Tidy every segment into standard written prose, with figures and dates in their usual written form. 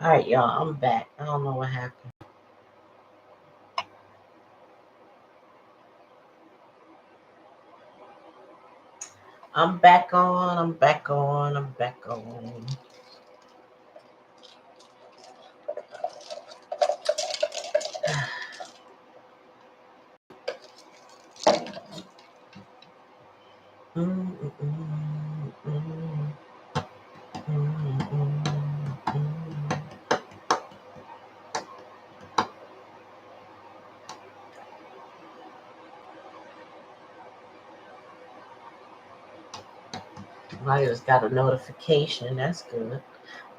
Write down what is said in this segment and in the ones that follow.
All right, y'all, I'm back. I don't know what happened. I'm back on. I'm back on. I'm back on. Mm, mm, mm, mm, mm, mm, mm. I just got a notification. That's good.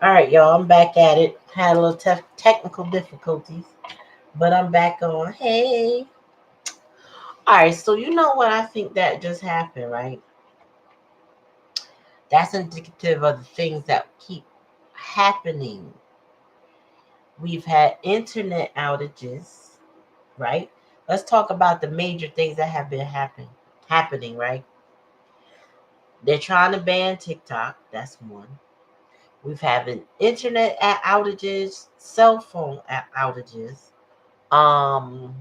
All right, y'all, I'm back at it. Had a little technical difficulties, but I'm back on. Hey. All right, so you know what I think that just happened, right? That's indicative of the things that keep happening. We've had internet outages, right? Let's talk about the major things that have been happening, right? They're trying to ban TikTok. That's one. We've had internet outages, cell phone outages. Um,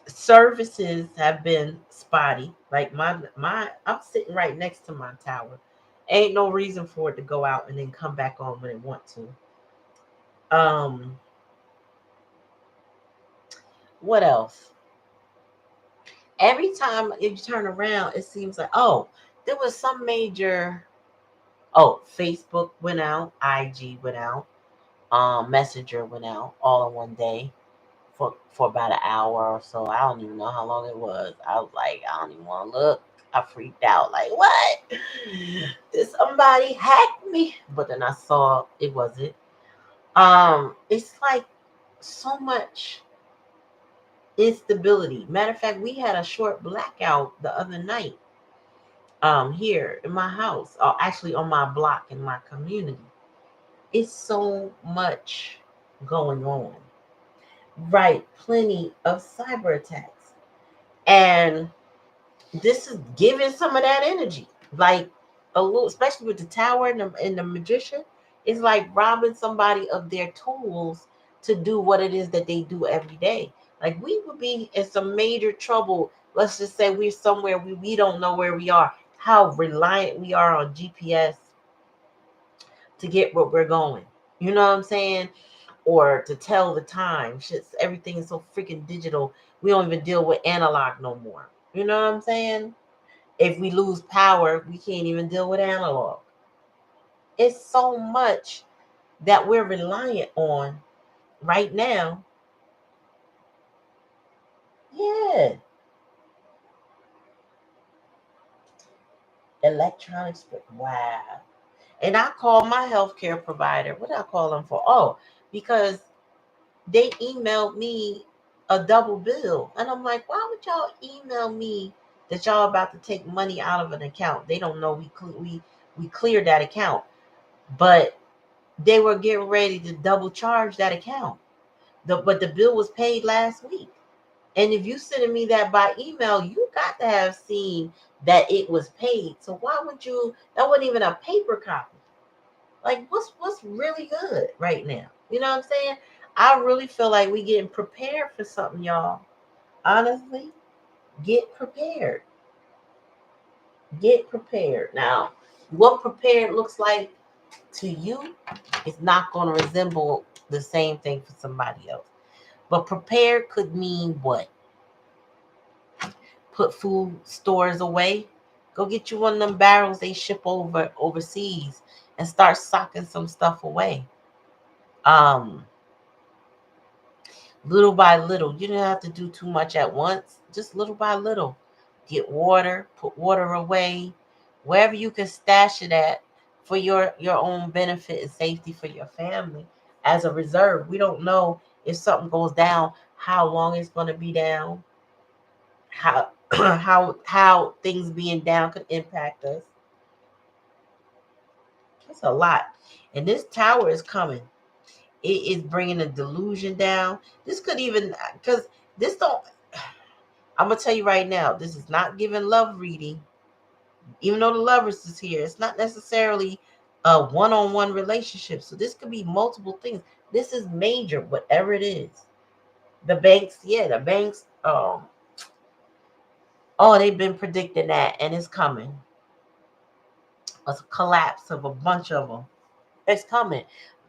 Services have been spotty. Like I'm sitting right next to my tower. Ain't no reason for it to go out and then come back on when it want to. Um, what else? Every time you turn around, it seems like, oh, there was some major. Oh, Facebook went out, IG went out, Messenger went out all in one day for about an hour or so. I don't even know how long it was. I was like, I don't even want to look. I freaked out. Like, what? Did somebody hack me? But then I saw it wasn't. It's like so much instability. Matter of fact, we had a short blackout the other night. Here in my house, or actually on my block in my community. It's so much going on. Right, plenty of cyber attacks. And this is giving some of that energy. Like a little, especially with the tower and the magician, it's like robbing somebody of their tools to do what it is that they do every day. Like we would be in some major trouble. Let's just say we're somewhere we don't know where we are, how reliant we are on GPS to get where we're going. You know what I'm saying? Or to tell the time. Shit's everything is so freaking digital. We don't even deal with analog no more. You know what I'm saying? If we lose power, we can't even deal with analog. It's so much that we're reliant on right now. Yeah. Electronics. Wow. And I called my healthcare provider. What did I call them for? Oh, because they emailed me a double bill. And I'm like, why would y'all email me that y'all about to take money out of an account? They don't know we cleared that account. But they were getting ready to double charge that account. But the bill was paid last week. And if you sending me that by email, you got to have seen that it was paid. So why would you? That wasn't even a paper copy. Like what's really good right now? You know what I'm saying? I really feel like we getting prepared for something, y'all. Honestly, get prepared. Get prepared. Now, what prepared looks like to you is not going to resemble the same thing for somebody else. But prepared could mean what? Put food stores away. Go get you one of them barrels they ship overseas and start socking some stuff away. Um, Little by little. You don't have to do too much at once. Just little by little. Get water, put water away, wherever you can stash it at for your own benefit and safety for your family as a reserve. We don't know if something goes down, how long it's going to be down, how how things being down could impact us. It's a lot. And this tower is coming. It is bringing a delusion down. This could even because this don't. I'm gonna tell you right now, this is not giving love reading. Even though the lovers is here, it's not necessarily a one-on-one relationship. So this could be multiple things. This is major, whatever it is. The banks, yeah, the banks, oh, they've been predicting that, and it's coming. A collapse of a bunch of them. It's coming.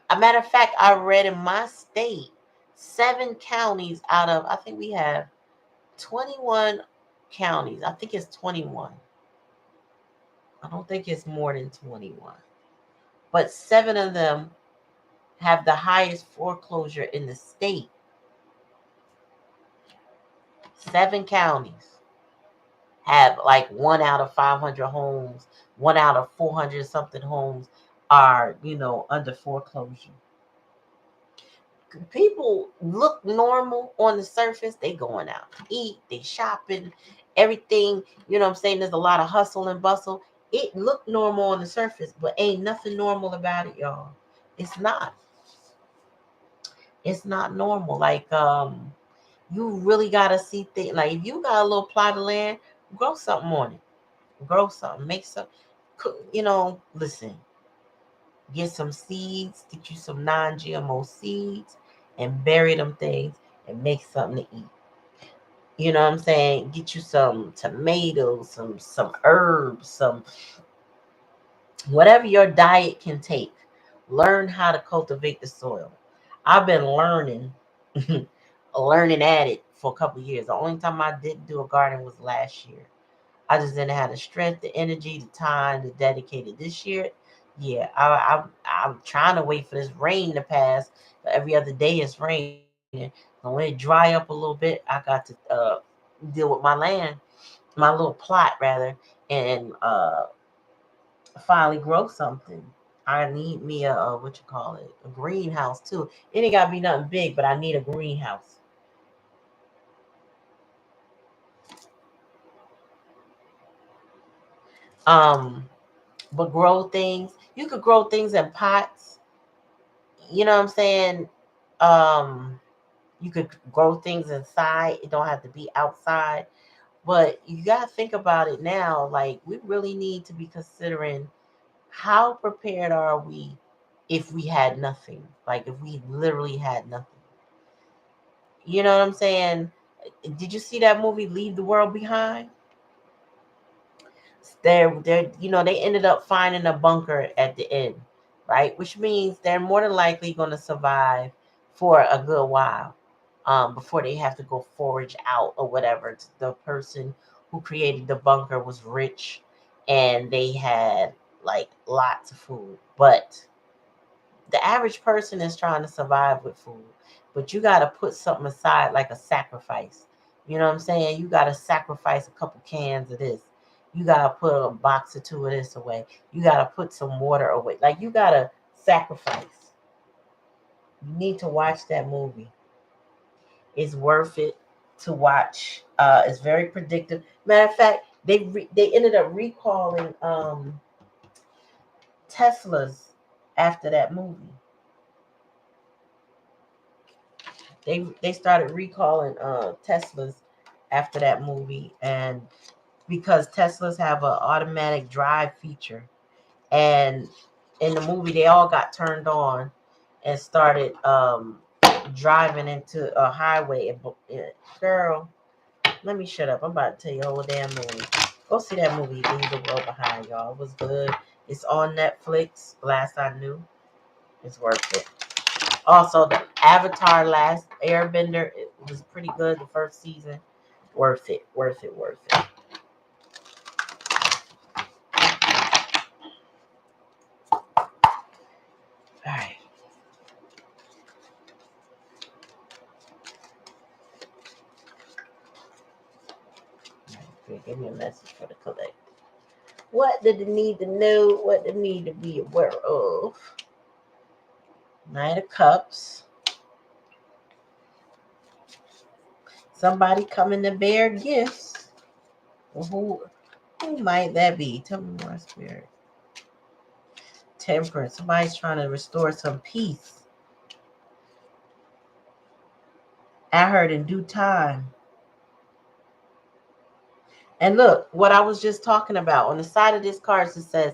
A matter of fact, I read in my state, 7 counties out of, I think we have 21 counties. I think it's 21. I don't think it's more than 21. But 7 of them have the highest foreclosure in the state. 7 counties have like 1 out of 500 homes, 1 out of 400 something homes are, under foreclosure. People look normal on the surface. They going out to eat, they shopping, everything. You know what I'm saying? There's a lot of hustle and bustle. It looked normal on the surface, but ain't nothing normal about it, y'all. It's not. It's not normal. Like, you really gotta see things. Like, if you got a little plot of land, grow something on it. Grow something. Make some. Listen. Get some seeds. Get you some non-GMO seeds, and bury them things, and make something to eat. You know what I'm saying? Get you some tomatoes, some herbs, some whatever your diet can take. Learn how to cultivate the soil. I've been learning learning at it for a couple of years. The only time I didn't do a garden was last year. I just didn't have the strength, the energy, the time to dedicate it. This year, yeah, I'm trying to wait for this rain to pass. But every other day it's raining. And when it dry up a little bit, I got to deal with my land, my little plot rather, and finally grow something. I need me a what you call it, a greenhouse too. It ain't gotta be nothing big, but I need a greenhouse. Um, but grow things. You could grow things in pots. You know what I'm saying? Um, you could grow things inside. It don't have to be outside. But you gotta think about it now. Like, we really need to be considering how prepared are we if we had nothing? Like, if we literally had nothing. You know what I'm saying? Did you see that movie Leave the World Behind? They ended up finding a bunker at the end, right? Which means they're more than likely going to survive for a good while, before they have to go forage out or whatever. The person who created the bunker was rich, and they had like lots of food, but the average person is trying to survive with food, but you got to put something aside, like a sacrifice. You know what I'm saying? You got to sacrifice a couple cans of this. You got to put a box or two of this away. You got to put some water away. Like, you got to sacrifice. You need to watch that movie. It's worth it to watch. It's very predictive. Matter of fact, they ended up recalling Teslas after that movie. They started recalling Teslas after that movie, and because Teslas have an automatic drive feature, and in the movie they all got turned on and started driving into a highway. Girl, let me shut up. I'm about to tell you a whole damn movie. Go see that movie, Leave the World Behind, y'all. It was good. It's on Netflix. Last I knew, it's worth it. Also, the Avatar Last Airbender, it was pretty good the first season. Worth it, worth it, worth it. All right. Okay, give me a message for the collect. What did they need to know? What they need to be aware of? Knight of Cups. Somebody coming to bear gifts. Well, who might that be? Tell me more, Spirit. Temperance. Somebody's trying to restore some peace. I heard in due time. And look, what I was just talking about on the side of this card, it says,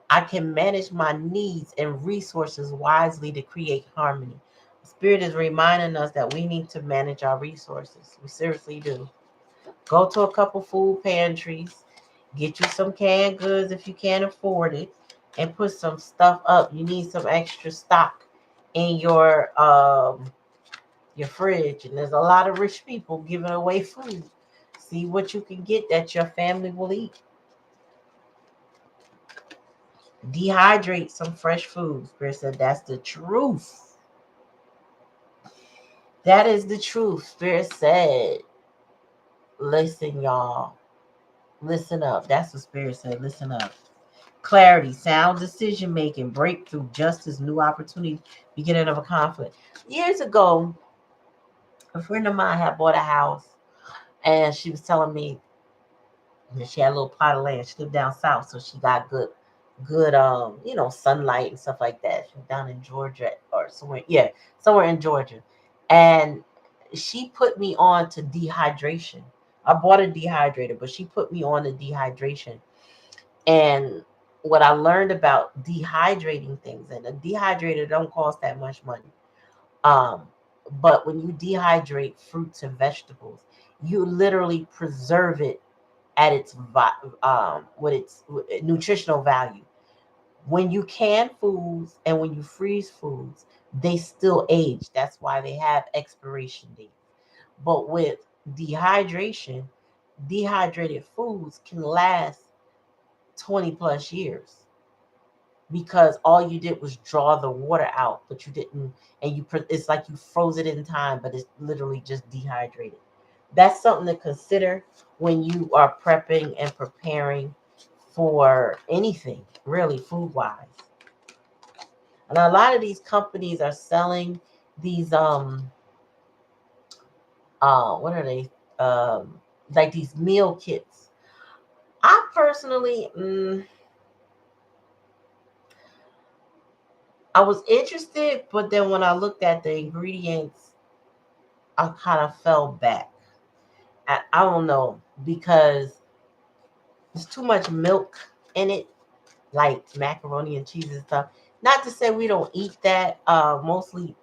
I can manage my needs and resources wisely to create harmony. Spirit is reminding us that we need to manage our resources. We seriously do. Go to a couple food pantries, get you some canned goods if you can't afford it, and put some stuff up. You need some extra stock in your fridge, and there's a lot of rich people giving away food. See what you can get that your family will eat. Dehydrate some fresh food. Spirit said that's the truth. That is the truth. Spirit said, listen, y'all. Listen up. That's what Spirit said. Listen up. Clarity, sound decision making, breakthrough, justice, new opportunity, beginning of a conflict. Years ago, a friend of mine had bought a house, and she was telling me that she had a little plot of land. She lived down south, so she got good sunlight and stuff like that. She was down in Georgia or somewhere, yeah, somewhere in Georgia. And she put me on to dehydration. I bought a dehydrator, but she put me on to dehydration. And what I learned about dehydrating things, and a dehydrator don't cost that much money. Um, but when you dehydrate fruits and vegetables, you literally preserve it at its what its nutritional value. When you can foods and when you freeze foods, they still age. That's why they have expiration dates. But with dehydration, dehydrated foods can last 20 plus years because all you did was draw the water out, but you didn't, and it's like you froze it in time, but it's literally just dehydrated. That's something to consider when you are prepping and preparing for anything, really, food wise. And a lot of these companies are selling these what are they? Like these meal kits. I personally I was interested, but then when I looked at the ingredients, I kind of fell back. I don't know, because there's too much milk in it, like macaroni and cheese and stuff. Not to say we don't eat that, mostly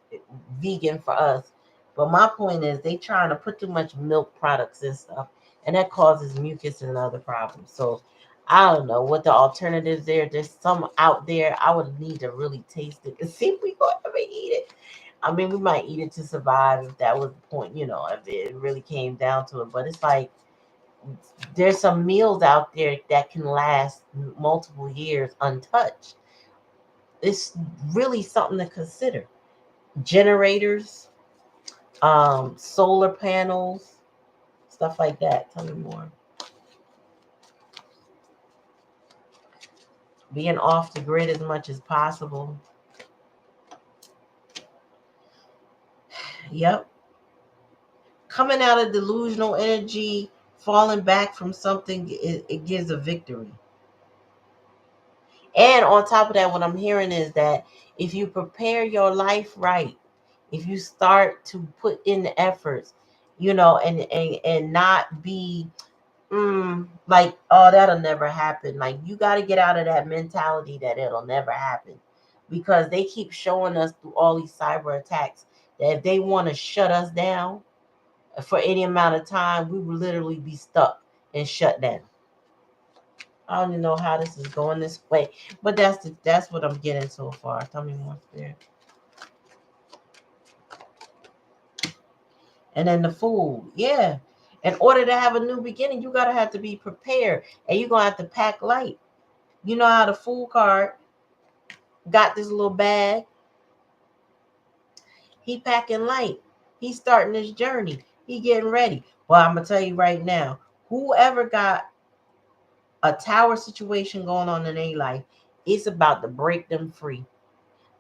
vegan for us. But my point is they trying to put too much milk products and stuff, and that causes mucus and other problems. So I don't know what the alternatives there. There's some out there. I would need to really taste it to see if we gonna ever eat it. I mean, we might eat it to survive if that was the point, if it really came down to it. But it's like there's some meals out there that can last multiple years untouched. It's really something to consider. Generators, solar panels, stuff like that. Tell me more. Being off the grid as much as possible. Yep. Coming out of delusional energy, falling back from something, it gives a victory. And on top of that, what I'm hearing is that if you prepare your life right, if you start to put in the efforts, and not be like, oh, that'll never happen. Like, you got to get out of that mentality that it'll never happen, because they keep showing us through all these cyber attacks that if they want to shut us down for any amount of time, we will literally be stuck and shut down. I don't even know how this is going this way, but that's what I'm getting so far. Tell me more, Spirit. And then the food, yeah. In order to have a new beginning, you gotta have to be prepared, and you're gonna have to pack light. You know how the food cart got this little bag? He packing light. He's starting his journey. He getting ready. Well, I'm gonna tell you right now, whoever got a tower situation going on in their life, it's about to break them free.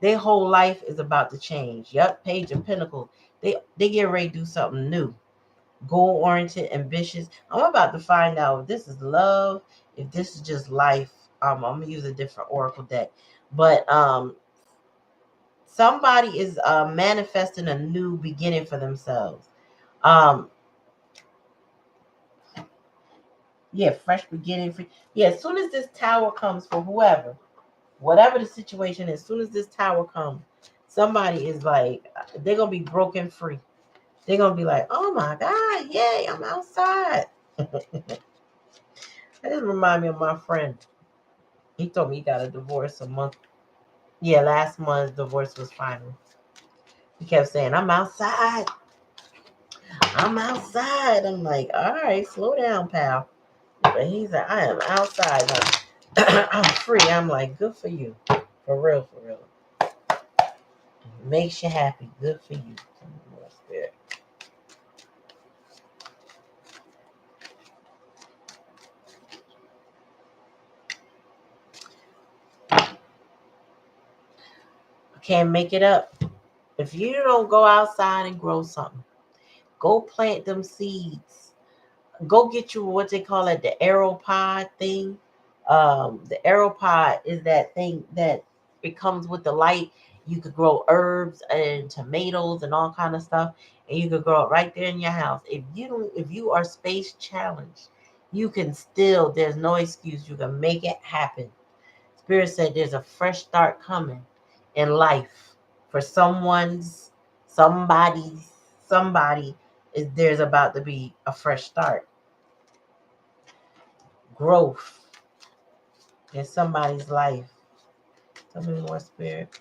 Their whole life is about to change. Yep, Page of Pentacles. They get ready to do something new. Goal oriented, ambitious. I'm about to find out if this is love, if this is just life. I'm gonna use a different oracle deck. But somebody is manifesting a new beginning for themselves. Um, yeah, fresh beginning. Yeah, as soon as this tower comes for whoever, Whatever the situation is, as soon as this tower comes, somebody is like, they're gonna be broken free. They're gonna be like, oh my God, yay, I'm outside. That just remind me of my friend. He told me he got a divorce a month. Yeah, last month divorce was final. He kept saying, I'm outside. I'm outside. I'm like, all right, slow down, pal. But he's like, I am outside. I'm free. I'm like, good for you. For real, for real. Makes you happy. Good for you. Spirit. Can't make it up. If you don't go outside and grow something, go plant them seeds. Go get you what they call it, the aeropod thing. The aeropod is that thing that it comes with the light. You could grow herbs and tomatoes and all kind of stuff, and you could grow it right there in your house. If you are space challenged, you can still. There's no excuse. You can make it happen. Spirit said there's a fresh start coming in life for somebody is there's about to be a fresh start, growth in somebody's life. Tell me more, Spirit.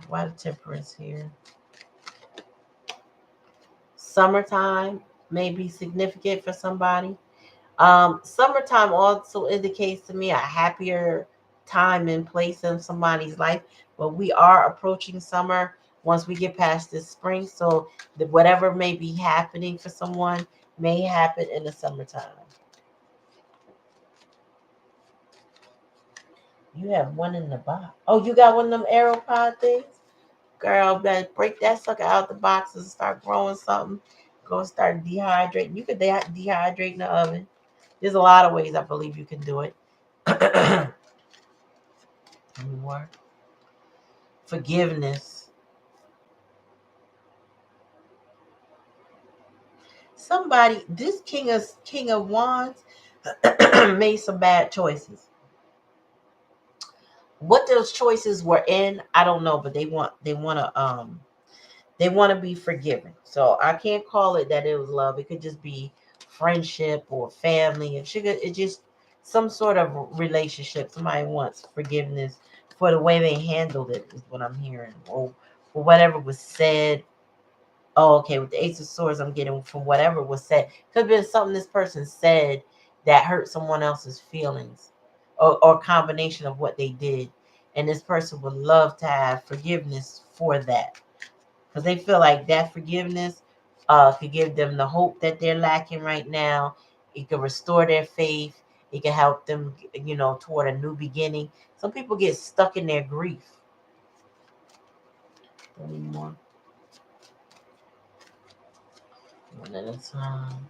Why the temperance here? Summertime may be significant for somebody. Summertime also indicates to me a happier time and place in somebody's life, but we are approaching summer once we get past this spring. So whatever may be happening for someone may happen in the summertime. You have one in the box. Oh, you got one of them aeropod things? Girl, better break that sucker out the box and start growing something. Go start dehydrating. You could dehydrate in the oven. There's a lot of ways I believe you can do it. More forgiveness. Somebody, this King of Wands made some bad choices. What those choices were in, I don't know, but they want to be forgiven. So I can't call it that it was love. It could just be friendship or family. It just some sort of relationship. Somebody wants forgiveness for the way they handled it, is what I'm hearing, or for whatever was said. Oh, okay. With the Ace of Swords, I'm getting from whatever was said. Could have been something this person said that hurt someone else's feelings, or combination of what they did. And this person would love to have forgiveness for that, because they feel like that forgiveness could give them the hope that they're lacking right now. It could restore their faith. It can help them, toward a new beginning. Some people get stuck in their grief. Anymore. One at a time.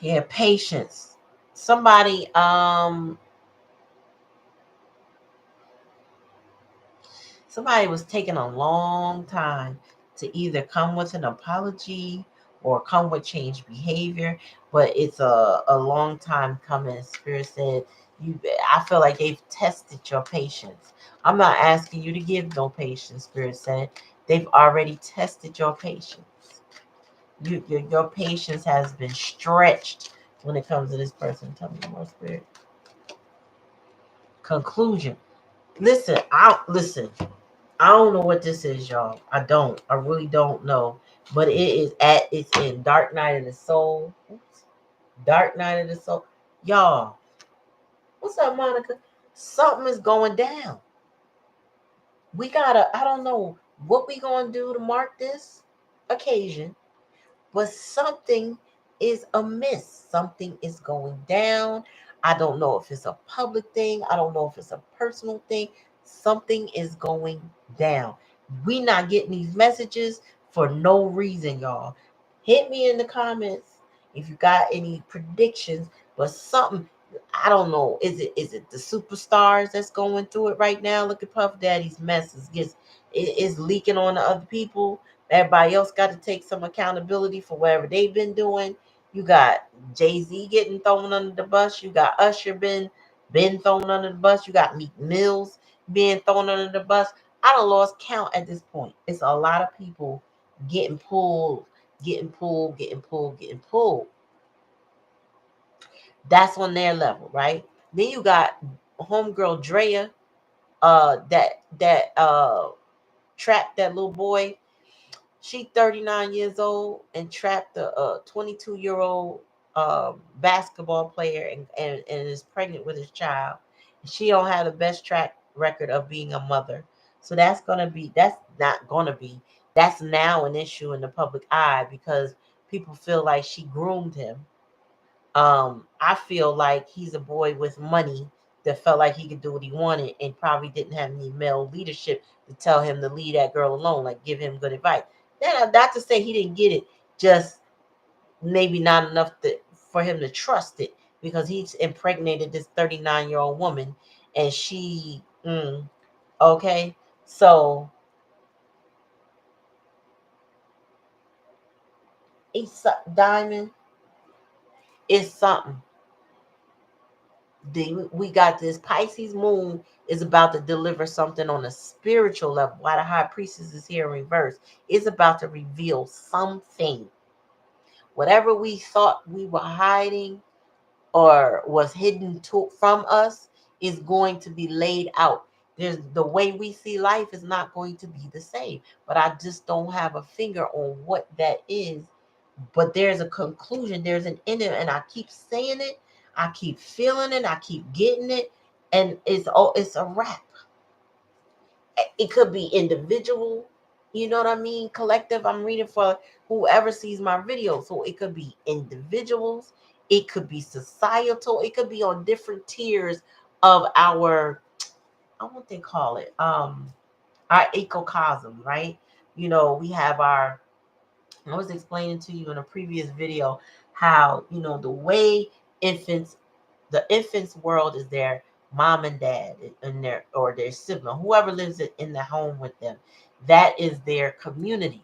Yeah, patience. Somebody was taking a long time to either come with an apology or come with change behavior, but it's a long time coming. Spirit said, I feel like they've tested your patience. I'm not asking you to give no patience. Spirit said they've already tested your patience. Your patience has been stretched when it comes to this person. Tell me more, Spirit. Conclusion. Listen. I don't know what this is, y'all. I don't. I really don't know. But it's in Dark Night of the Soul. Oops. Dark Night of the Soul. Y'all, what's up, Monica? Something is going down. I don't know what we gonna do to mark this occasion, but something is amiss. Something is going down. I don't know if it's a public thing. I don't know if it's a personal thing. Something is going down. We not getting these messages for no reason, y'all. Hit me in the comments if you got any predictions, but something, I don't know. Is it the superstars that's going through it right now? Look at Puff Daddy's messes. It's leaking on to other people. Everybody else got to take some accountability for whatever they've been doing. You got Jay-Z getting thrown under the bus. You got Usher been thrown under the bus. You got Meek Mills being thrown under the bus. I don't lost count at this point. It's a lot of people getting pulled, getting pulled, getting pulled, getting pulled. That's on their level, right? Then you got homegirl Drea, that trapped that little boy. She 39 years old and trapped a 22-year-old basketball player, and is pregnant with his child. She don't have the best track record of being a mother. So that's now an issue in the public eye because people feel like she groomed him. I feel like he's a boy with money that felt like he could do what he wanted and probably didn't have any male leadership to tell him to leave that girl alone, like give him good advice. Then not to say he didn't get it, just maybe not enough for him to trust it because he's impregnated this 39-year-old woman and she, okay. So it's Diamond is something. We got this Pisces moon is about to deliver something on a spiritual level. Why the high priestess is here in reverse. It's about to reveal something. Whatever we thought we were hiding or was hidden from us is going to be laid out. There's the way we see life is not going to be the same. But I just don't have a finger on what that is. But there's a conclusion, there's an ending, and I keep saying it, I keep feeling it, I keep getting it, and it's a wrap. It could be individual, you know what I mean, collective. I'm reading for whoever sees my video, so it could be individuals, it could be societal, it could be on different tiers of our, I what they call it, our ecosystem, right? We have our, I was explaining to you in a previous video how, the way the infant's world is their mom and dad and their sibling, whoever lives in the home with them. That is their community.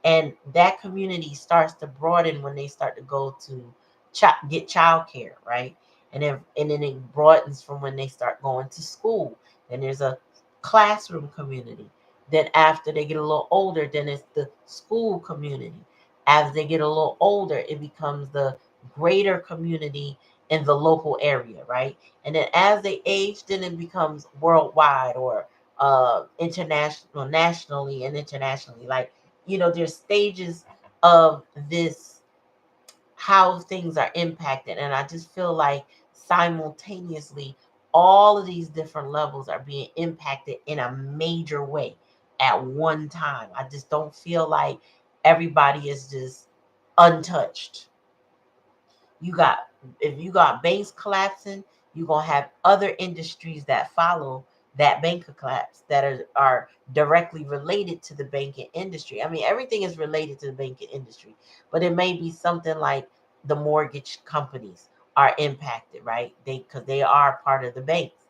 And that community starts to broaden when they start to go to get childcare, right? And then it broadens from when they start going to school. Then there's a classroom community. Then after they get a little older, then it's the school community. As they get a little older, it becomes the greater community in the local area, right? And then as they age, then it becomes worldwide or international, nationally and internationally. Like, there's stages of this, how things are impacted. And I just feel like simultaneously, all of these different levels are being impacted in a major way at one time. I just don't feel like everybody is just untouched. You got If you got banks collapsing, you're gonna have other industries that follow that bank collapse that are directly related to the banking industry. I mean, everything is related to the banking industry, but it may be something like the mortgage companies are impacted, right? Because they are part of the banks.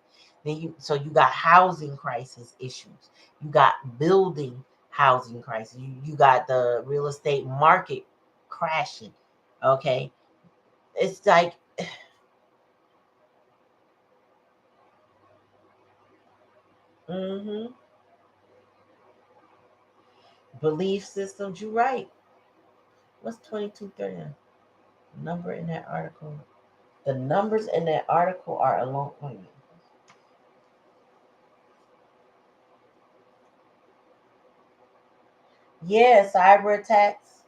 So you got housing crisis issues. You got building housing crisis. You got the real estate market crashing. Okay, it's like, hmm belief systems. You're right. What's 2239? Number in that article. The numbers in that article are along. Wait a minute. Yeah, cyber attacks.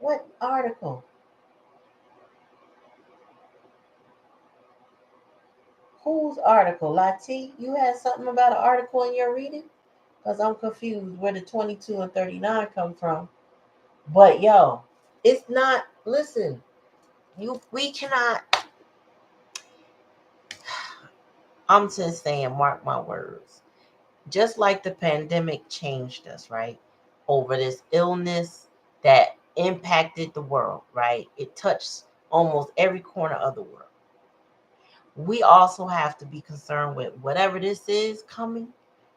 What article? Whose article? Lati, you had something about an article in your reading? Because I'm confused where the 22 and 39 come from. But yo, it's not, listen, we cannot, I'm just saying, mark my words. Just like the pandemic changed us, right? Over this illness that impacted the world, right? It touched almost every corner of the world. We also have to be concerned with whatever this is coming,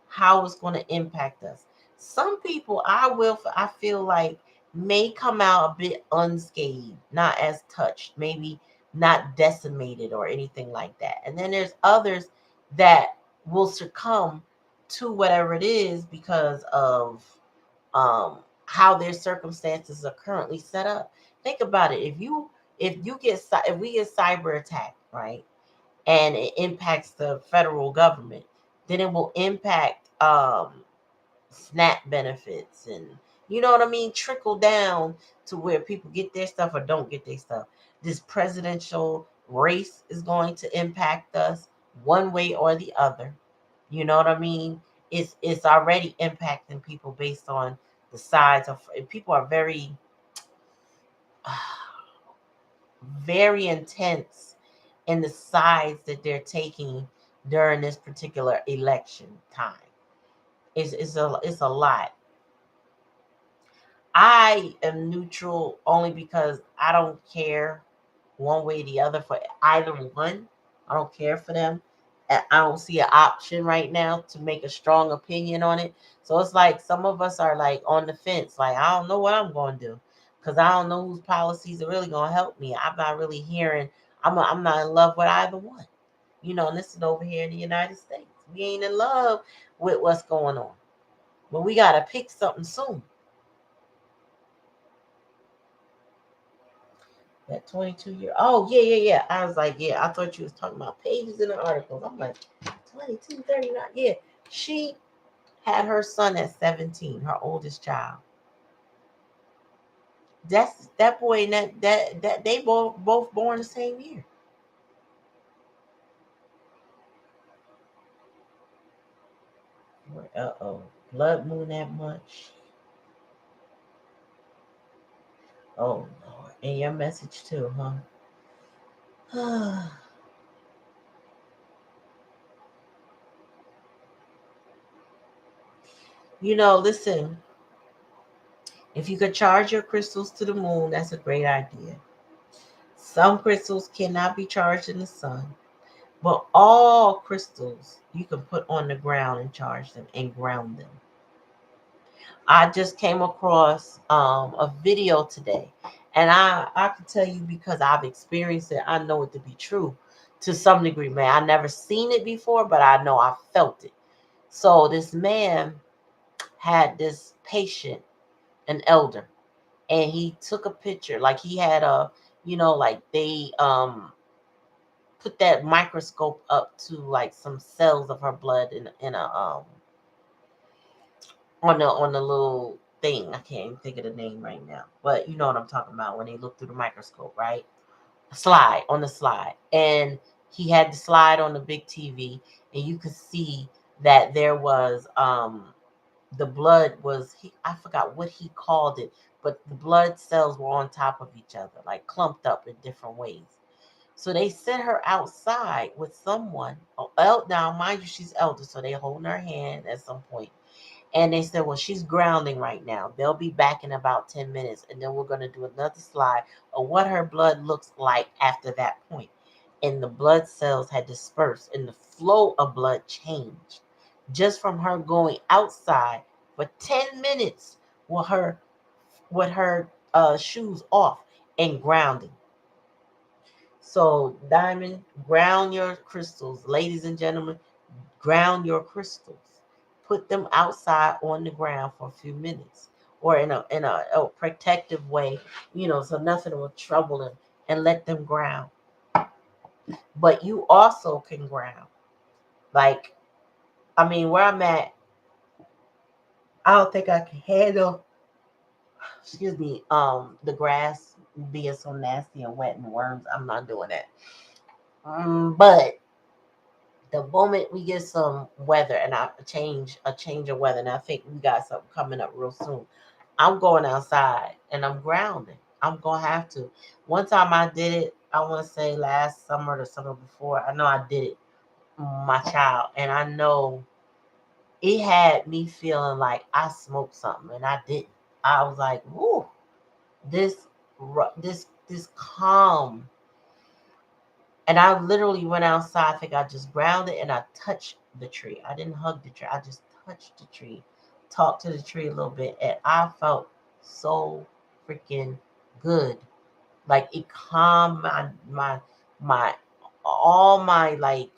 how it's going to impact us. Some people I feel like may come out a bit unscathed, not as touched, maybe not decimated or anything like that. And then there's others that will succumb to whatever it is because of how their circumstances are currently set up. Think about it. If we get cyber attacked, right? And it impacts the federal government, then it will impact SNAP benefits and you know what I mean, trickle down to where people get their stuff or don't get their stuff. This presidential race is going to impact us one way or the other. You know what I mean? It's already impacting people based on the sides of people are very very intense in the sides that they're taking during this particular election time. It's a lot. I am neutral only because I don't care one way or the other for either one. I don't care for them. I don't see an option right now to make a strong opinion on it. So it's like some of us are like on the fence. Like, I don't know what I'm going to do because I don't know whose policies are really going to help me. I'm not really hearing, I'm not in love with either one. You know, and this is over here in the United States. We ain't in love with what's going on. But we got to pick something soon. That 22-year. Oh, yeah, yeah, yeah. I was like, yeah, I thought you was talking about pages in the articles. I'm like, 22, 39. Yeah. She had her son at 17, her oldest child. That's that boy and that they both born the same year. Uh-oh. Blood moon that much. Oh Lord. And your message too, huh? Listen, if you could charge your crystals to the moon, that's a great idea. Some crystals cannot be charged in the sun, but all crystals you can put on the ground and charge them and ground them. I just came across a video today, and I can tell you because I've experienced it. I know it to be true to some degree, man. I never seen it before, but I know I felt it. So this man had this patient, an elder, and he took a picture. Like he had like they put that microscope up to like some cells of her blood in a on the little thing. I can't even think of the name right now, but you know what I'm talking about when they look through the microscope, right? Slide on the slide, and he had the slide on the big TV, and you could see that there was the blood was I forgot what he called it, but the blood cells were on top of each other, like clumped up in different ways. So they sent her outside with someone. Oh, now mind you, she's elder, so they holding her hand at some point. And they said, well, she's grounding right now. They'll be back in about 10 minutes. And then we're going to do another slide of what her blood looks like after that point. And the blood cells had dispersed and the flow of blood changed just from her going outside for 10 minutes with her shoes off and grounding. So, Diamond, ground your crystals. Ladies and gentlemen, ground your crystals. Put them outside on the ground for a few minutes or in a protective way, so nothing will trouble them and let them ground. But you also can ground. Like, I mean, where I'm at, I don't think I can handle, excuse me, the grass being so nasty and wet and worms. I'm not doing that. But the moment we get some weather and a change of weather, and I think we got something coming up real soon, I'm going outside and I'm grounding. I'm gonna have to. One time I did it, I want to say last summer or the summer before. I know I did it, my child, and I know it had me feeling like I smoked something, and I didn't. I was like, "Woo, this, this calm." And I literally went outside. I think I just grounded and I touched the tree. I didn't hug the tree. I just touched the tree talked to the tree a little bit, and I felt so freaking good. Like it calmed my all my like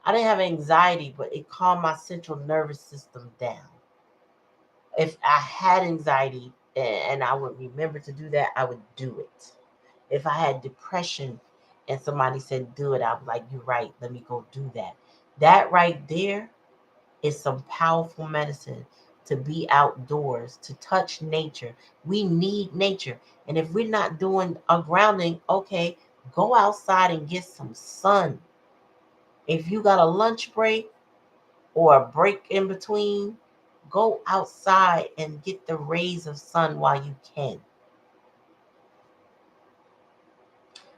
I didn't have anxiety, but it calmed my central nervous system down. If I had anxiety and I would remember to do that, I would do it. If I had depression and somebody said do it, I was like, you're right, let me go do that. That right there is some powerful medicine to be outdoors, to touch nature. We need nature. And if we're not doing a grounding, okay, go outside and get some sun. If you got a lunch break or a break in between, go outside and get the rays of sun while you can.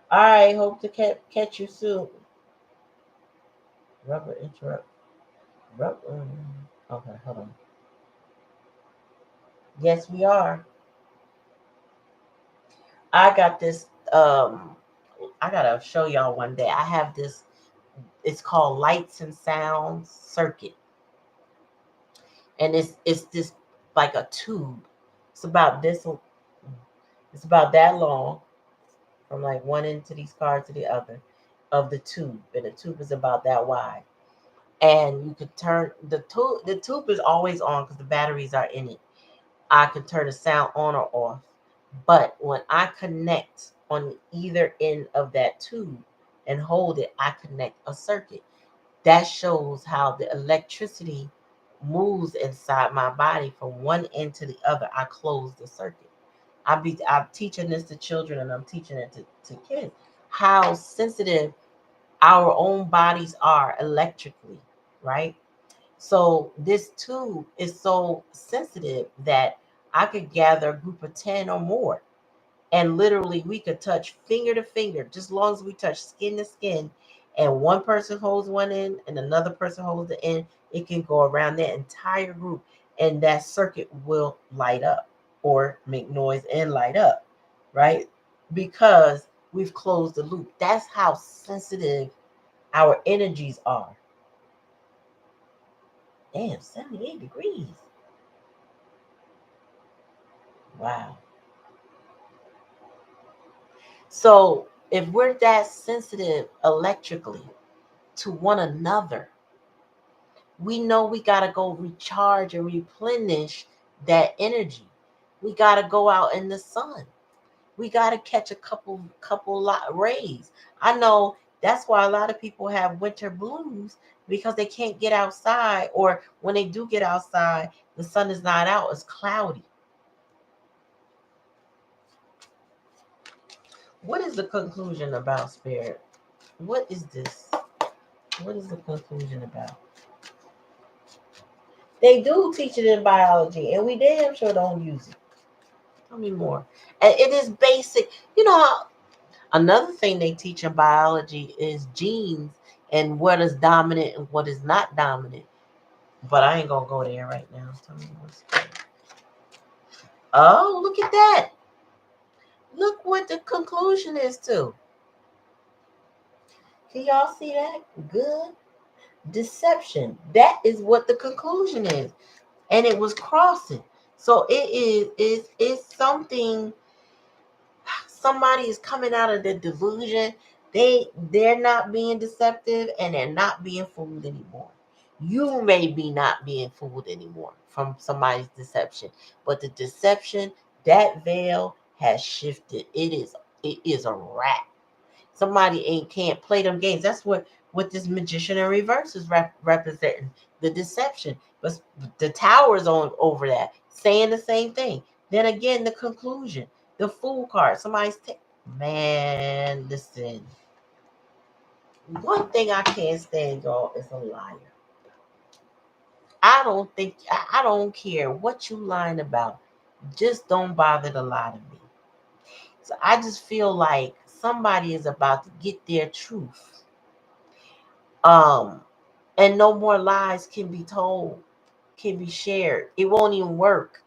All right, hope to catch you soon. Rubber interrupt. Rubber. Okay, hold on. Yes, we are. I got this. I gotta show y'all one day. I have this. It's called Lights and Sounds Circuit, and it's this like a tube. It's about this. It's about that long, from like one end to these cards to the other, of the tube, and the tube is about that wide. And you could turn the tube. The tube is always on because the batteries are in it. I could turn the sound on or off. But when I connect on either end of that tube and hold it, I connect a circuit. That shows how the electricity moves inside my body from one end to the other. I close the circuit. I'm teaching this to children and I'm teaching it to kids. How sensitive our own bodies are electrically, right? So this tube is so sensitive that I could gather a group of 10 or more. And literally we could touch finger to finger, just as long as we touch skin to skin. And one person holds one end and another person holds the end. It can go around that entire group. And that circuit will light up or make noise and light up, right? Because we've closed the loop. That's how sensitive our energies are. Damn, 78 degrees. Wow. So if we're that sensitive electrically to one another, we know we got to go recharge and replenish that energy. We got to go out in the sun. We got to catch a couple lot rays. I know that's why a lot of people have winter blues because they can't get outside, or when they do get outside, the sun is not out, it's cloudy. What is the conclusion about spirit? What is this? What is the conclusion about? They do teach it in biology, and we damn sure don't use it. Tell me more. And it is basic. You know, another thing they teach in biology is genes and what is dominant and what is not dominant. But I ain't gonna go there right now. Tell me what's Oh, look at that. Look what the conclusion is to. Can y'all see that? Good. Deception. That is what the conclusion is. And it was crossing. So it's something. Somebody is coming out of the delusion. They're not being deceptive and they're not being fooled anymore. You may be not being fooled anymore from somebody's deception, but the deception, that veil has shifted. It is a wrap. Somebody ain't can't play them games. That's what this magician in reverse is representing, the deception. But the tower's on over that, saying the same thing. Then again, the conclusion, the fool card. Man, listen. One thing I can't stand, y'all, is a liar. I don't care what you lying about. Just don't bother to lie to me. So I just feel like somebody is about to get their truth. Um, and no more lies can be told, can be shared. It won't even work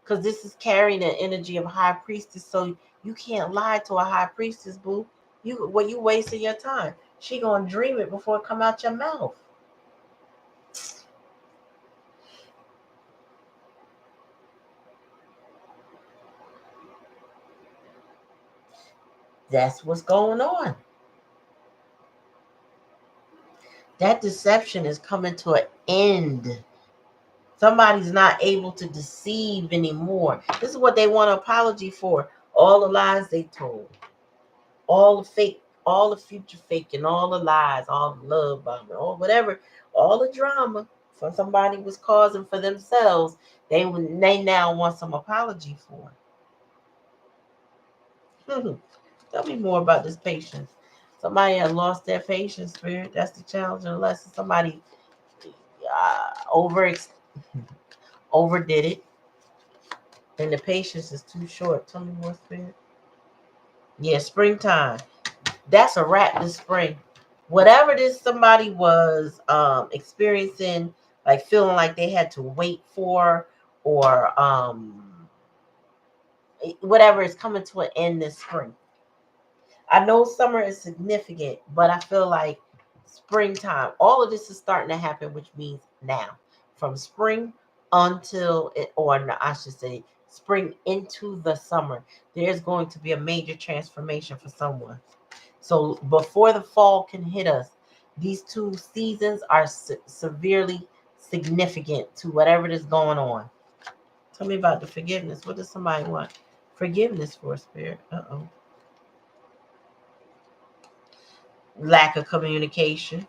because this is carrying the energy of high priestess. So you can't lie to a high priestess, boo. You wasting your time. She gonna dream it before it come out your mouth. That's what's going on. That deception is coming to an end. Somebody's not able to deceive anymore. This is what they want an apology for. All the lies they told, all the fake, all the future fake, and all the lies, all the love bombing, or whatever, all the drama for somebody was causing for themselves. They now want some apology for. Tell me more about this patience. Somebody had lost their patience, spirit. That's the challenge and the lesson. Somebody over overdid it, and the patience is too short. Tell me more, spirit. Yeah, springtime. That's a wrap this spring. Whatever this somebody was experiencing, like feeling like they had to wait for, or whatever is coming to an end this spring. I know summer is significant, but I feel like springtime, all of this is starting to happen, which means now. From spring until it, or no, I should say spring into the summer, there's going to be a major transformation for someone. So before the fall can hit us, these two seasons are severely significant to whatever is going on. Tell me about the forgiveness. What does somebody want forgiveness for, spirit? Uh-oh. Lack of communication.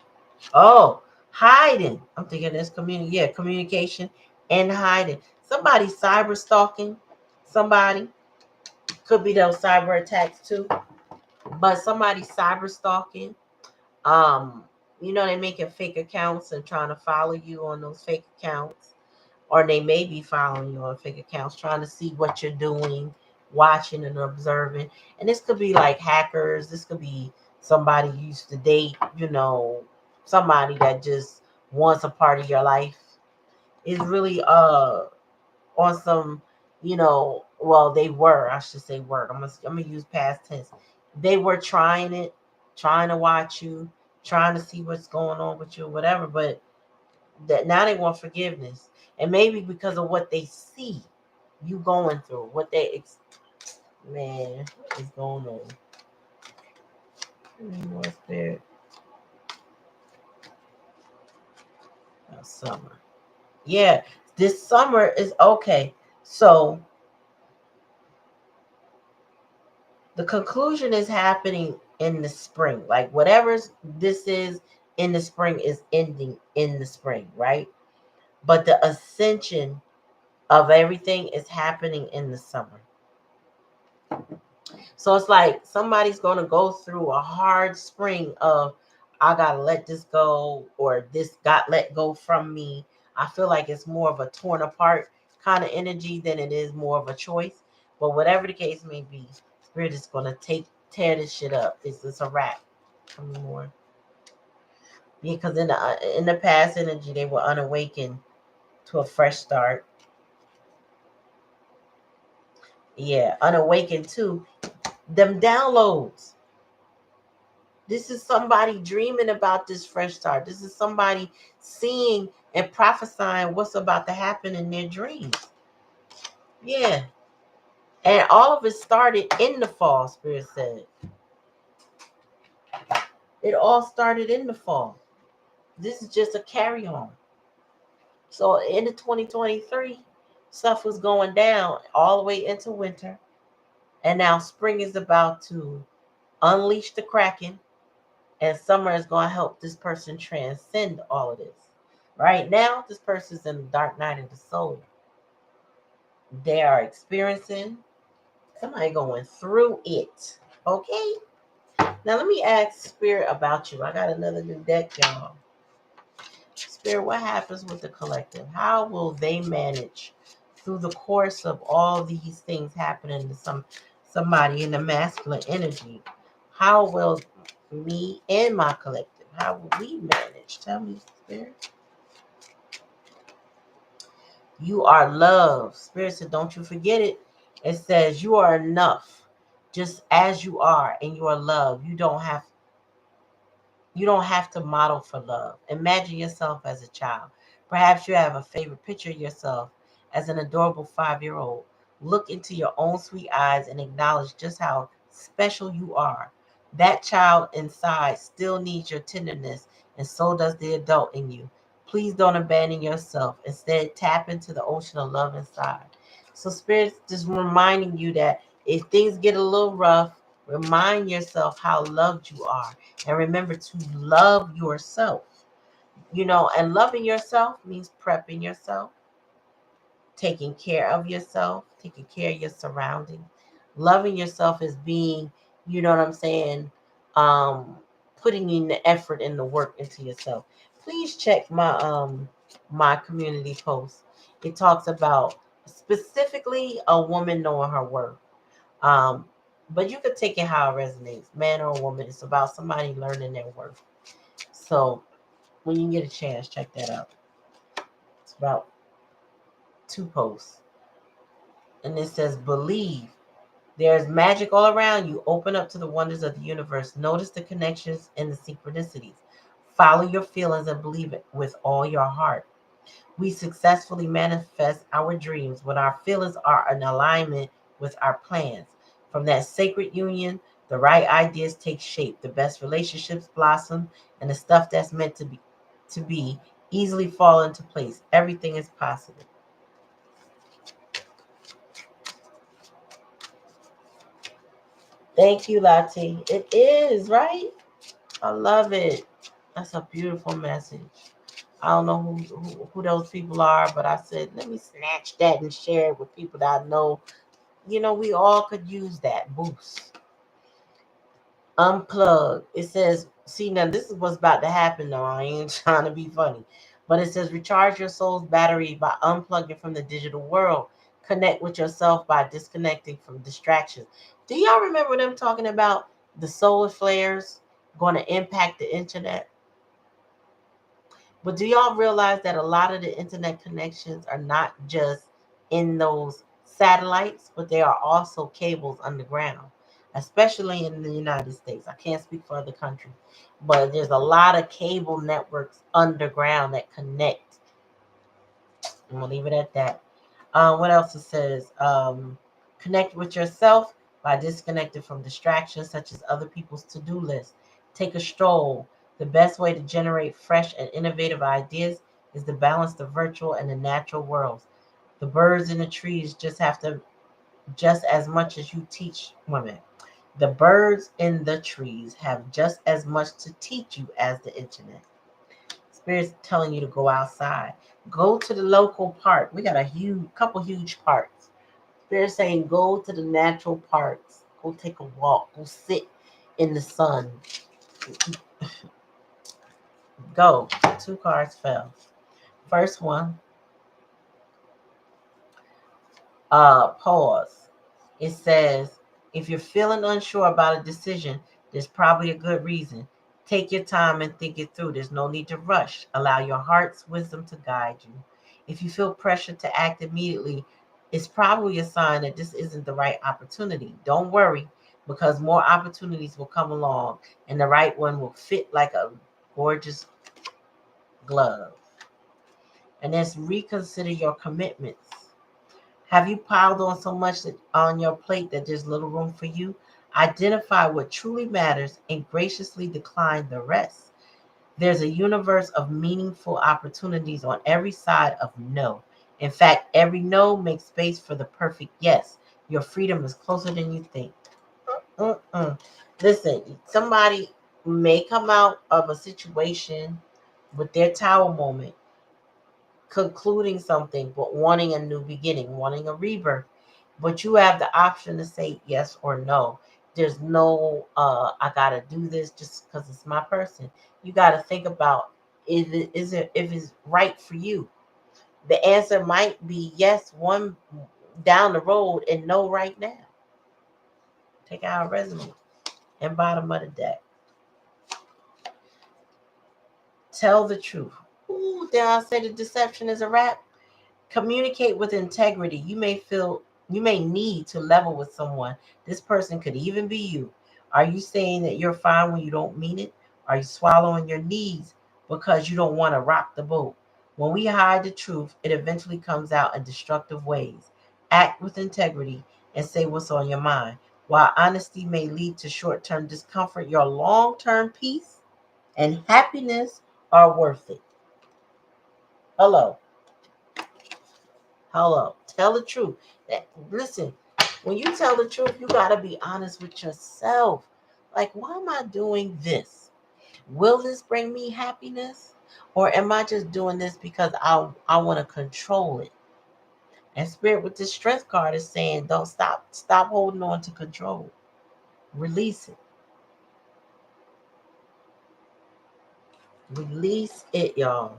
Oh, hiding. I'm thinking there's community. Yeah, communication and hiding. Somebody cyber stalking somebody. Could be those cyber attacks too. But somebody cyber stalking. Um, they making fake accounts and trying to follow you on those fake accounts. Or they may be following you on fake accounts, trying to see what you're doing, watching and observing. And this could be like hackers. This could be somebody you used to date, somebody that just wants a part of your life. Is really on some, well, they were, I should say were. I'm gonna use past tense. They were trying it, trying to watch you, trying to see what's going on with you, whatever, but that now they want forgiveness. And maybe because of what they see you going through, what they man, what is going on? More spirit. Summer. Yeah, this summer is okay. So the conclusion is happening in the spring. Like whatever this is in the spring is ending in the spring, right? But the ascension of everything is happening in the summer. So it's like somebody's going to go through a hard spring of, I got to let this go, or this got let go from me. I feel like it's more of a torn apart kind of energy than it is more of a choice. But whatever the case may be, Spirit is going to tear this shit up. It's a wrap. Tell me more. Because in the past energy, they were unawakened to a fresh start. Yeah, unawakened too. Them downloads. This is somebody dreaming about this fresh start. This is somebody seeing and prophesying what's about to happen in their dreams. Yeah. And all of it started in the fall, Spirit said. It all started in the fall. This is just a carry on. So in the 2023, stuff was going down all the way into winter. And now spring is about to unleash the Kraken. And summer is going to help this person transcend all of this. Right now, this person's in the dark night of the soul. They are experiencing somebody going through it. Okay? Now, let me ask Spirit about you. I got another new deck, y'all. Spirit, what happens with the collective? How will they manage through the course of all these things happening to somebody in the masculine energy? How will me and my collective, how will we manage? Tell me, Spirit. You are love. Spirit said, don't you forget it. It says you are enough just as you are, and you are love. You don't have to model for love. Imagine yourself as a child. Perhaps you have a favorite picture of yourself as an adorable 5-year-old. Look into your own sweet eyes and acknowledge just how special you are. That child inside still needs your tenderness, and so does the adult in you. Please don't abandon yourself. Instead, tap into the ocean of love inside. So, Spirit's just reminding you that if things get a little rough, remind yourself how loved you are. And remember to love yourself. And loving yourself means prepping yourself, taking care of yourself, taking care of your surroundings. Loving yourself is being, you know what I'm saying, um, putting in the effort and the work into yourself. Please check my community post. It talks about specifically a woman knowing her worth. Um, but you could take it how it resonates, man or woman. It's about somebody learning their worth. So when you get a chance, check that out. It's about two posts. And it says, believe. There's magic all around you. Open up to the wonders of the universe. Notice the connections and the synchronicities. Follow your feelings and believe it with all your heart. We successfully manifest our dreams when our feelings are in alignment with our plans. From that sacred union, the right ideas take shape, the best relationships blossom, and the stuff that's meant to be easily fall into place. Everything is possible. Thank you, Lati. It is, right? I love it. That's a beautiful message. I don't know who those people are, but I said, let me snatch that and share it with people that I know. We all could use that boost. Unplug. It says, see, now this is what's about to happen, though. I ain't trying to be funny. But it says, recharge your soul's battery by unplugging from the digital world. Connect with yourself by disconnecting from distractions. Do y'all remember them talking about the solar flares going to impact the internet? But do y'all realize that a lot of the internet connections are not just in those satellites, but they are also cables underground, especially in the United States? I can't speak for other countries, but there's a lot of cable networks underground that connect. I'm gonna leave it at that. What else it says? Connect with yourself by disconnecting from distractions such as other people's to-do lists. Take a stroll. The best way to generate fresh and innovative ideas is to balance the virtual and the natural worlds. The birds and the trees just as much as you teach women. The birds in the trees have just as much to teach you as the internet. Spirit's telling you to go outside. Go to the local park. We got a couple huge parks. They're saying go to the natural parks. Go take a walk. Go sit in the sun. Go. Two cards fell. First one, pause. It says, if you're feeling unsure about a decision, there's probably a good reason. Take your time and think it through. There's no need to rush. Allow your heart's wisdom to guide you. If you feel pressure to act immediately, it's probably a sign that this isn't the right opportunity. Don't worry, because more opportunities will come along and the right one will fit like a gorgeous glove. And then reconsider your commitments. Have you piled on so much on your plate that there's little room for you? Identify what truly matters and graciously decline the rest. There's a universe of meaningful opportunities on every side of no. In fact, every no makes space for the perfect yes. Your freedom is closer than you think. Listen, somebody may come out of a situation with their tower moment, concluding something, but wanting a new beginning, wanting a rebirth. But you have the option to say yes or no. There's no, I gotta do this just because it's my person. You gotta think about is it if it's right for you. The answer might be yes one down the road and no right now. Take out a resume and bottom of the deck. Tell the truth. Ooh, did I say the deception is a wrap? Communicate with integrity. You may need to level with someone. This person could even be you. Are you saying that you're fine when you don't mean it? Are you swallowing your needs because you don't want to rock the boat? When we hide the truth, it eventually comes out in destructive ways. Act with integrity and say what's on your mind. While honesty may lead to short-term discomfort, your long-term peace and happiness are worth it. Hello. Hello. Tell the truth. Listen, when you tell the truth, you got to be honest with yourself. Like, why am I doing this? Will this bring me happiness? Or am I just doing this because I want to control it? And Spirit with this strength card is saying, don't stop holding on to control. Release it. Release it, y'all.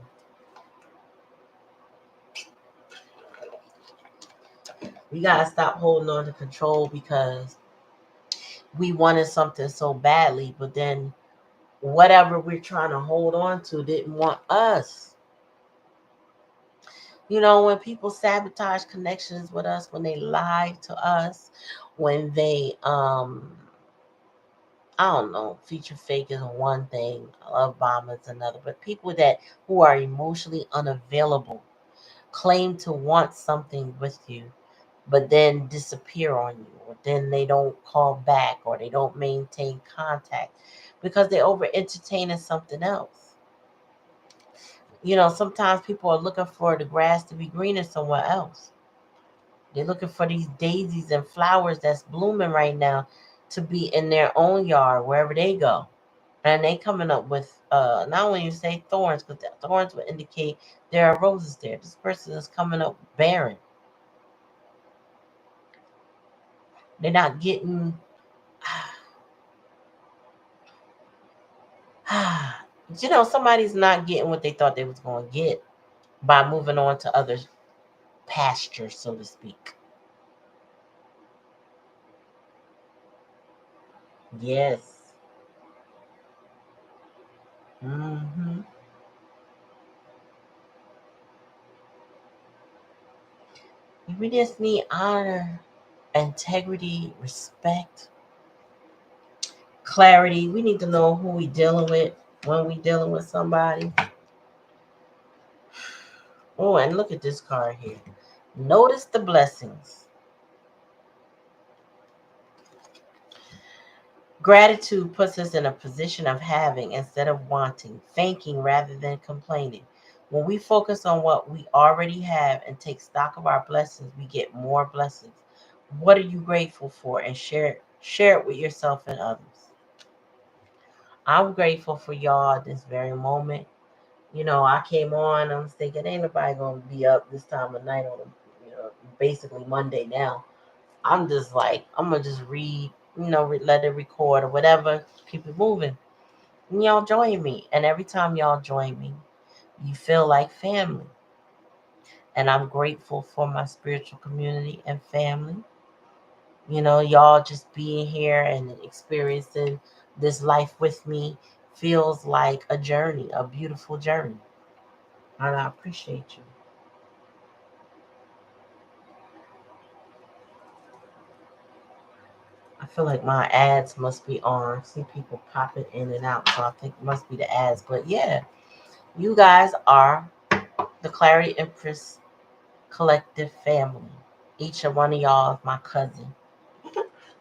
We gotta stop holding on to control because we wanted something so badly, but then whatever we're trying to hold on to didn't want us. When people sabotage connections with us, when they lie to us, when they I don't know, feature fake is one thing, love bomb is another, but people that who are emotionally unavailable claim to want something with you, but then disappear on you, or then they don't call back, or they don't maintain contact because they over entertaining something else. Sometimes people are looking for the grass to be greener somewhere else. They're looking for these daisies and flowers that's blooming right now to be in their own yard wherever they go. And they coming up with not only you say thorns, because the thorns would indicate there are roses there. This person is coming up barren. They're not getting somebody's not getting what they thought they was going to get by moving on to other pastures, so to speak. Yes. Hmm. We just need honor, integrity, respect, clarity. We need to know who we dealing with when we dealing with somebody. Oh, and look at this card here. Notice the blessings. Gratitude puts us in a position of having instead of wanting, thanking rather than complaining. When we focus on what we already have and take stock of our blessings, we get more blessings. What are you grateful for? And share it with yourself and others. I'm grateful for y'all at this very moment. I came on, I was thinking, ain't nobody gonna be up this time of night on basically Monday now. I'm just like, I'm gonna just read, let it record or whatever, keep it moving. And y'all join me. And every time y'all join me, you feel like family. And I'm grateful for my spiritual community and family. Y'all just being here and experiencing this life with me feels like a journey, a beautiful journey. And I appreciate you. I feel like my ads must be on. I see people popping in and out, so I think it must be the ads. But yeah, you guys are the Clarity Empress Collective family. Each and one of y'all is my cousin.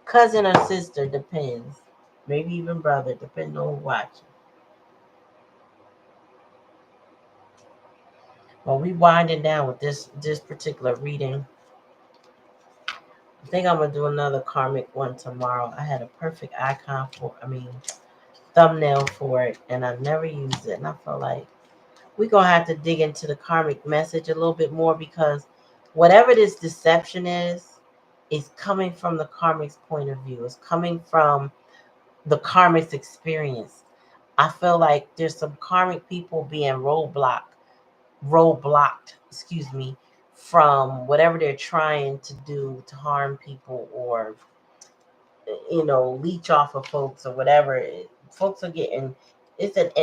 Cousin or sister, depends. Maybe even brother, depending on who watching. Well, we winding down with this particular reading. I think I'm gonna do another karmic one tomorrow. I had a perfect icon thumbnail for it, and I never used it. And I felt like we're gonna have to dig into the karmic message a little bit more, because whatever this deception is coming from the karmic's point of view. It's coming from the karmic's experience. I feel like there's some karmic people being roadblocked, excuse me, from whatever they're trying to do to harm people, or leech off of folks or whatever. Folks are getting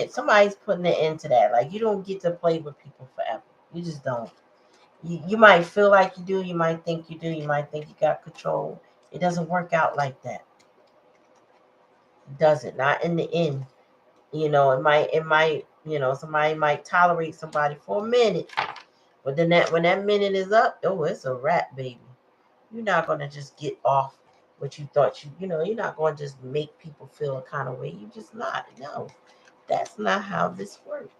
somebody's putting it into that. Like, you don't get to play with people forever. You just don't. You might feel like you do. You might think you do. You might think you got control. It doesn't work out like that. It doesn't. Not in the end. It might. Somebody might tolerate somebody for a minute, but then when that minute is up, oh, it's a wrap, baby. You're not gonna just get off. what you thought you're not going to just make people feel a kind of way. You just not. No, that's not how this works.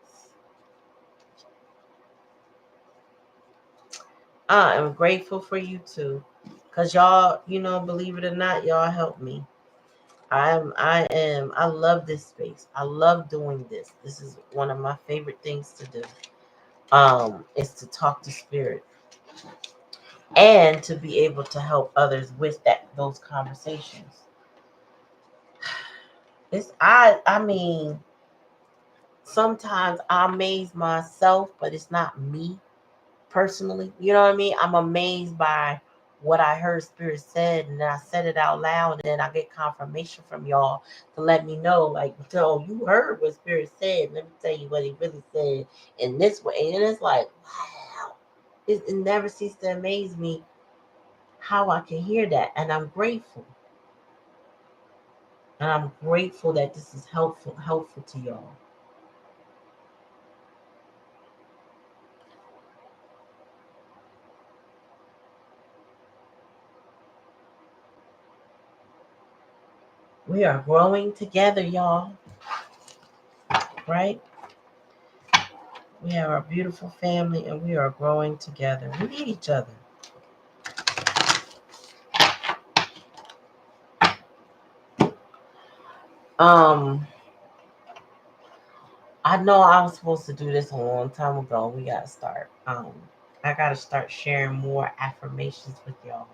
I am grateful for you too. Cause y'all, believe it or not, y'all help me. I love this space. I love doing this. This is one of my favorite things to do. Is to talk to spirit and to be able to help others with those conversations. I mean, sometimes I amaze myself, but it's not me personally. You know what I mean? I'm amazed by what I heard Spirit said, and then I said it out loud, and then I get confirmation from y'all to let me know, like, "Oh, you heard what Spirit said. Let me tell you what he really said in this way." And it's like, wow, it never ceases to amaze me how I can hear that, and I'm grateful. And I'm grateful that this is helpful to y'all. We are growing together, y'all. Right? We have our beautiful family and we are growing together. We need each other. Um, I know I was supposed to do this a long time ago. We gotta start. I gotta start sharing more affirmations with y'all.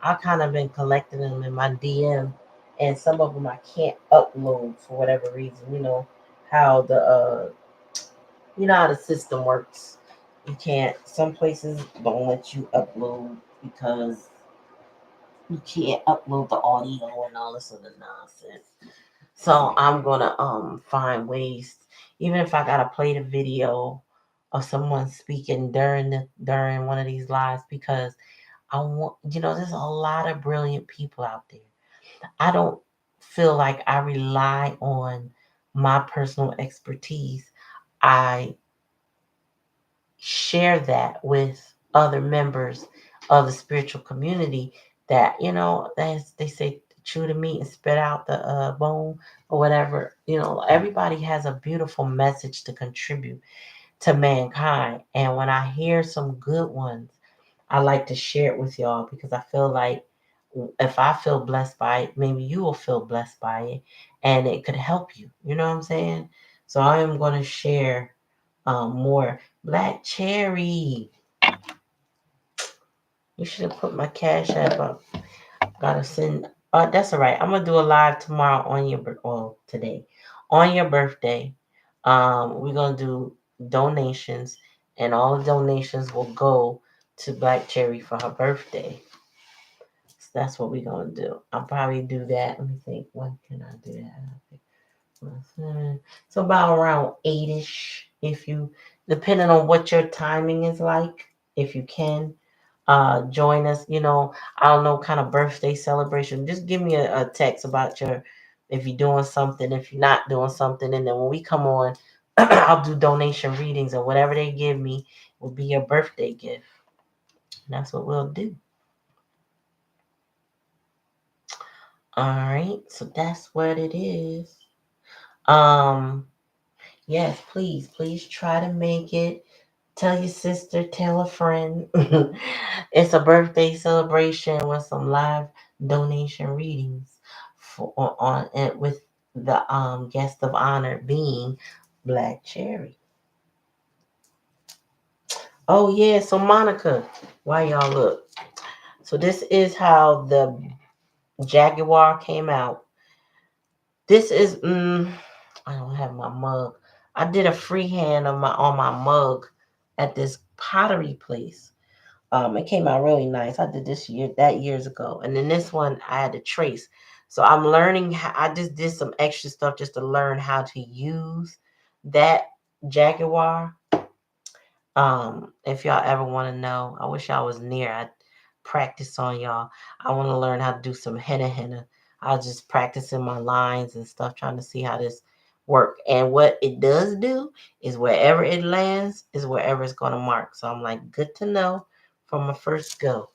I kind of been collecting them in my DM, and some of them I can't upload for whatever reason. How how the system works. You can't. Some places don't let you upload because you can't upload the audio and all this other nonsense. So I'm gonna find ways, even if I gotta play the video of someone speaking during one of these lives, because I want there's a lot of brilliant people out there. I don't feel like I rely on my personal expertise. I share that with other members of the spiritual community that as they say, chew the meat and spit out the bone or whatever. Everybody has a beautiful message to contribute to mankind, and when I hear some good ones, I like to share it with y'all, because I feel like if I feel blessed by it, maybe you will feel blessed by it, and it could help you. You know what I'm saying? So I am going to share more. Black Cherry, you should have put my cash app up. Gotta send. That's all right. I'm gonna do a live tomorrow on today, on your birthday. We're gonna do donations, and all the donations will go to Black Cherry for her birthday. So that's what we're gonna do. I'll probably do that. Let me think. When can I do that? So about around 8ish, if you, depending on what your timing is like, if you can join us. I don't know, kind of birthday celebration. Just give me a text about if you're doing something, if you're not doing something, and then when we come on, I'll do donation readings, or whatever they give me will be your birthday gift. And that's what we'll do. All right, so that's what it is. Um, yes, please try to make it. Tell your sister, tell a friend. It's a birthday celebration with some live donation readings on it, with the guest of honor being Black Cherry. Oh yeah, so Monica, why y'all look? So this is how the Jaguar came out. This is I don't have my mug. I did a freehand on my mug at this pottery place. It came out really nice. I did that years ago, and then this one I had to trace. So I'm learning. I just did some extra stuff just to learn how to use that Jaguar. If y'all ever want to know, I wish I was near. I practice on y'all. I want to learn how to do some henna. I was just practicing my lines and stuff, trying to see how this work. And what it does do is wherever it lands is wherever it's going to mark. So I'm like, good to know from my first go.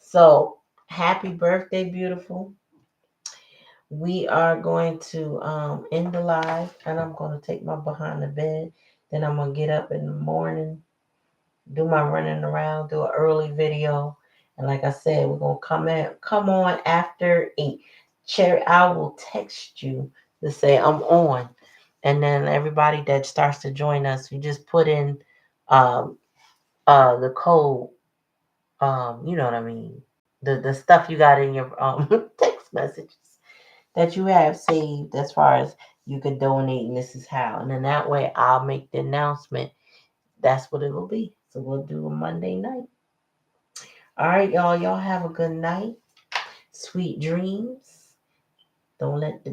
So happy birthday, beautiful. We are going to end the live, and I'm going to take my behind the bed. Then I'm going to get up in the morning, do my running around, do an early video. And like I said, we're going to come on after 8. Cherry, I will text you to say I'm on. And then everybody that starts to join us, you just put in um, the code, you know what I mean? The stuff you got in your text messages that you have saved as far as you could donate, and this is how. And then that way I'll make the announcement. That's what it will be. So we'll do a Monday night. All right, y'all. Y'all have a good night. Sweet dreams. Don't let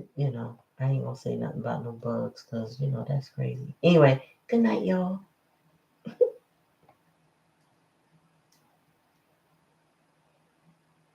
I ain't gonna say nothing about no bugs because, that's crazy. Anyway, good night, y'all.